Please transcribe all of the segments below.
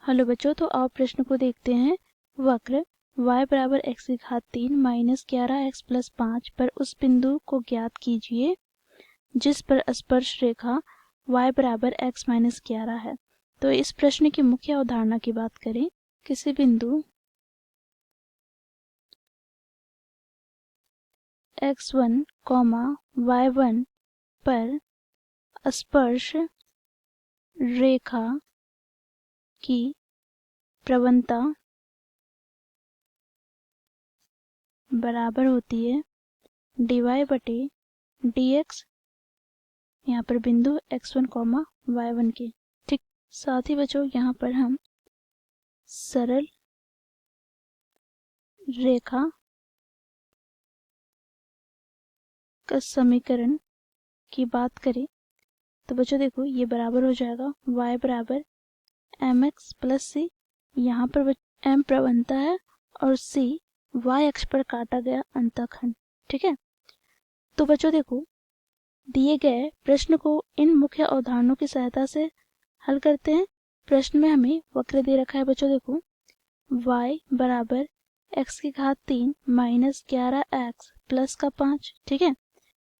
Hello बच्चों, तो आओ प्रश्न को देखते हैं। वक्र y बराबर x की घात 3 माइनस 11x प्लस 5 पर उस बिंदु को ज्ञात कीजिए जिस पर स्पर्श रेखा y बराबर x माइनस 11 है। तो इस प्रश्न की मुख्य अवधारणा की बात करें, किसी बिंदु x1, y1 पर स्पर्श रेखा की प्रवणता बराबर होती है dy बटे dx, यहाँ पर बिंदु x1, y1 के। ठीक, साथ ही बच्चों यहाँ पर हम सरल रेखा का समीकरण की बात करें तो बच्चों देखो ये बराबर हो जाएगा y बराबर mx प्लस c। यहाँ पर m प्रवणता है और c y अक्ष पर काटा गया अंतःखंड। ठीक है, तो बच्चों देखो दिए गए प्रश्न को इन मुख्य अवधारणाओं की सहायता से हल करते हैं। प्रश्न में हमें वक्र दे रखा है बच्चों, देखो y बराबर x की घात 3 माइनस 11x प्लस का 5। ठीक है,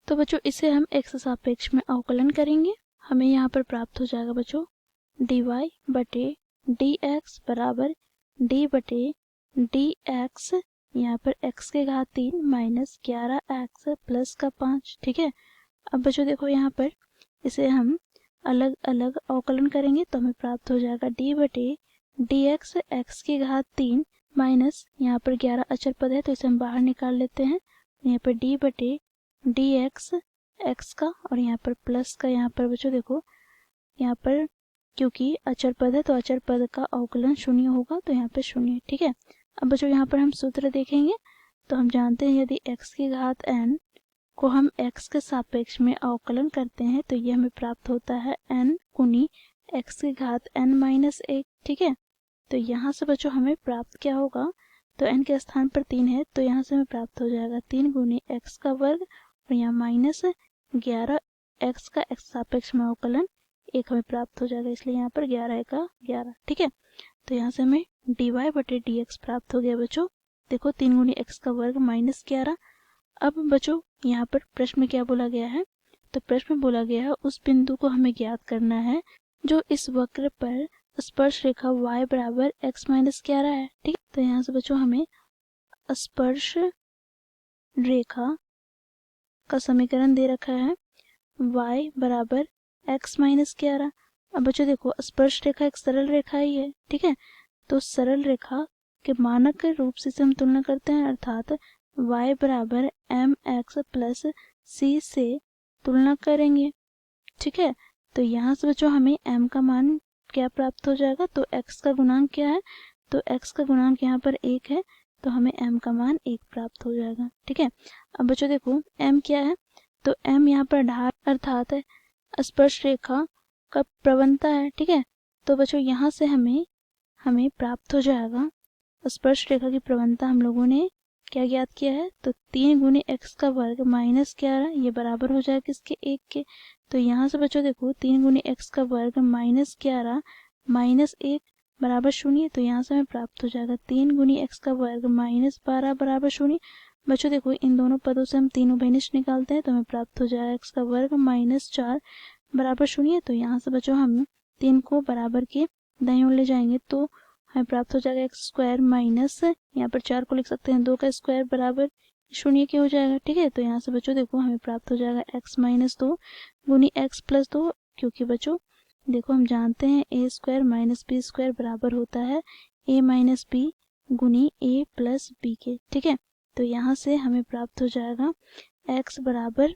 तो बच्चों इसे हम x के सापेक्ष में अवकलन करेंगे। हमें यहाँ पर प्राप्त हो जाएगा बच्चों dy बटे dx बराबर d बटे dx, यहाँ पर x की घात 3 माइनस 11x प्लस का 5। ठीक है, अब बच्चों देखो यहाँ पर इसे हम अलग अलग अवकलन करेंगे तो हमें प्राप्त हो जाएगा d बटे dx x की घात 3 माइनस, यहाँ पर 11 अचर पद है तो इसे हम बाहर निकाल लेते हैं। यहाँ पर d बटे dx x का और यहाँ पर प्लस का, यहाँ पर बच्चों देखो यहाँ पर क्योंकि अचर पद है तो अचर पद का अवकलन शून्य होगा तो यहाँ पे शून्य। ठीक है, अब बच्चों यहाँ पर हम सूत्र देखेंगे तो हम जानते हैं यदि x की घात n को हम x के सापेक्ष में अवकलन करते हैं तो ये हमें प्राप्त होता है n गुनी x की घात n माइनस 1। ठीक है, तो यहाँ से बच्चों हमें प्राप्त क्या होगा, तो n के स्थान पर 3 है तो यहाँ से हमें प्राप्त हो जाएगा 3 गुनी x का वर्ग और यहाँ माइनस 11 x का x सापेक्ष में अवकलन 1 हमें प्राप्त हो जाएगा, इसलिए यहाँ पर 11 का 11। ठीक है, तो यहाँ से हमें dy बटे dx प्राप्त हो गया बच्चों। देखो 3 गुनी x का वर्ग माइनस 11। अब बच्चों यहाँ पर प्रश्न में क्या बोला गया है, तो प्रश्न में बोला गया है उस बिंदु को हमें ज्ञात करना है जो इस वक्र पर स्पर्श रेखा y बराबर x माइनस 11 है। ठीक है, तो यहाँ से बच्चों हमें स्पर्श रेखा का समीकरण दे रखा है y बराबर x माइनस 11। अब बच्चों देखो स्पर्श रेखा एक सरल रेखा ही है। ठीक है, तो सरल रेखा के मानक रूप से हम तुलना करते हैं, अर्थात y बराबर mx प्लस c से तुलना करेंगे। ठीक है, तो यहाँ से बच्चों हमें m का मान क्या प्राप्त हो जाएगा, तो x का गुणांक क्या है, तो x का गुणांक यहाँ पर 1 है तो हमें m का मान 1 प्राप्त हो जाएगा। ठीक है, अब बच्चों देखो m क्या है, तो m यहाँ पर ढाल अर्थात स्पर्श रेखा का प्रवणता है। ठीक है, तो बच्चों यहाँ से हमें प्राप्त हो जाएगा स्पर्श रेखा की प्रवणता हम लोगों ने क्या ज्ञात किया है, तो 3 गुनी x का वर्ग माइनस 11 ये बराबर हो जाएगा किसके 1 के। तो यहाँ से बच्चों देखो 3 गुनी x का वर्ग माइनस 11 माइनस 1 बराबर 0, तो यहाँ से हमें प्राप्त हो जाएगा 3 गुनी x का वर्ग माइनस 12 बराबर 0। बच्चों देखो इन दोनों पदों से हम तीनों बेनिश निकालते हैं तो हमें प्राप्त हो जाएगा x का वर्ग माइनस 4 बराबर 0। तो यहाँ से बच्चों हम 3 को बराबर के दाईं ओर ले जाएंगे तो हमें प्राप्त हो जाएगा x स्क्वायर माइनस, यहाँ पर 4 को लिख सकते हैं 2 का स्क्वायर बराबर 0 के हो जाएगा। ठीक है, तो यहाँ से बच्चों देखो हमें प्राप्त हो जाएगा x माइनस 2 गुनी x प्लस 2, क्योंकि बच्चों देखो हम जानते हैं a square minus b square बराबर होता है a माइनस बी गुनी a प्लस बी के। ठीक है, तो यहाँ से हमें प्राप्त हो जाएगा x बराबर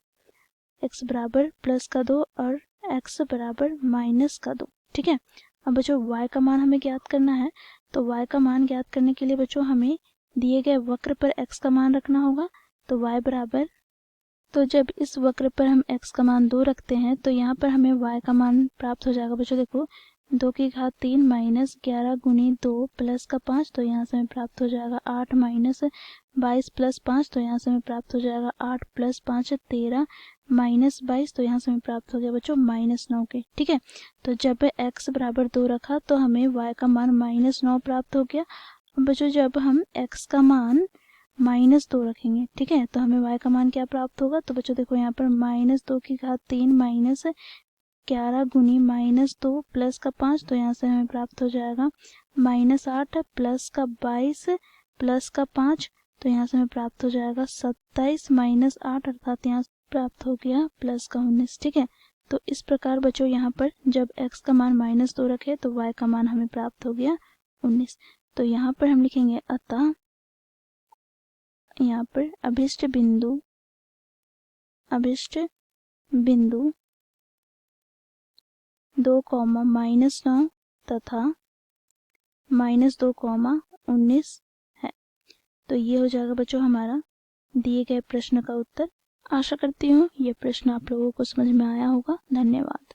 प्लस का 2 और x बराबर माइनस का 2। ठीक है, अब बच्चों y का मान हमें ज्ञात करना है, तो y का मान ज्ञात करने के लिए बच्चों हमें दिए गए वक्र पर x का मान रखना होगा। तो y बराबर, तो जब इस वक्र पर हम x का मान 2 रखते हैं तो यहाँ पर हमें y का मान प्राप्त हो जाएगा बच्चों, देखो 2 की घात 3 माइनस 11 गुनी 2 प्लस का 5, तो यहाँ से हमें प्राप्त हो जाएगा 8 माइनस 22 प्लस 5, तो यहाँ से हमें प्राप्त हो जाएगा 8 प्लस 5 13 माइनस 22, तो यहाँ से हमें प्राप्त हो गया बच्चों -9 के। ठीक है, तो जब x बराबर 2 रखा तो हमें y का मान -9 प्राप्त हो गया। अब बच्चों जब हम x का मान -2 रखेंगे, ठीक है, तो हमें y का मान क्या प्राप्त होगा। तो बच्चों देखो यहाँ पर -2 की घात 3 माइनस 11 गुनी -2 प्लस का 5, तो यहाँ से हमें प्राप्त हो जाएगा -8 प्लस का 22 प्लस का 5, तो यहाँ से हमें प्राप्त हो जाएगा 27 माइनस 8, अर्थात यहाँ प्राप्त हो गया प्लस का 19। ठीक है, तो इस प्रकार बच्चों यहाँ पर जब x का मान -2 रखे तो y का मान हमें प्राप्त हो गया 19। तो यहाँ पर हम लिखेंगे अतः यहाँ पर अभिष्ट बिंदु 2, -9 तथा -2, 19 है। तो ये हो जाएगा बच्चों हमारा दिए गए प्रश्न का उत्तर। आशा करती हूँ ये प्रश्न आप लोगों को समझ में आया होगा। धन्यवाद।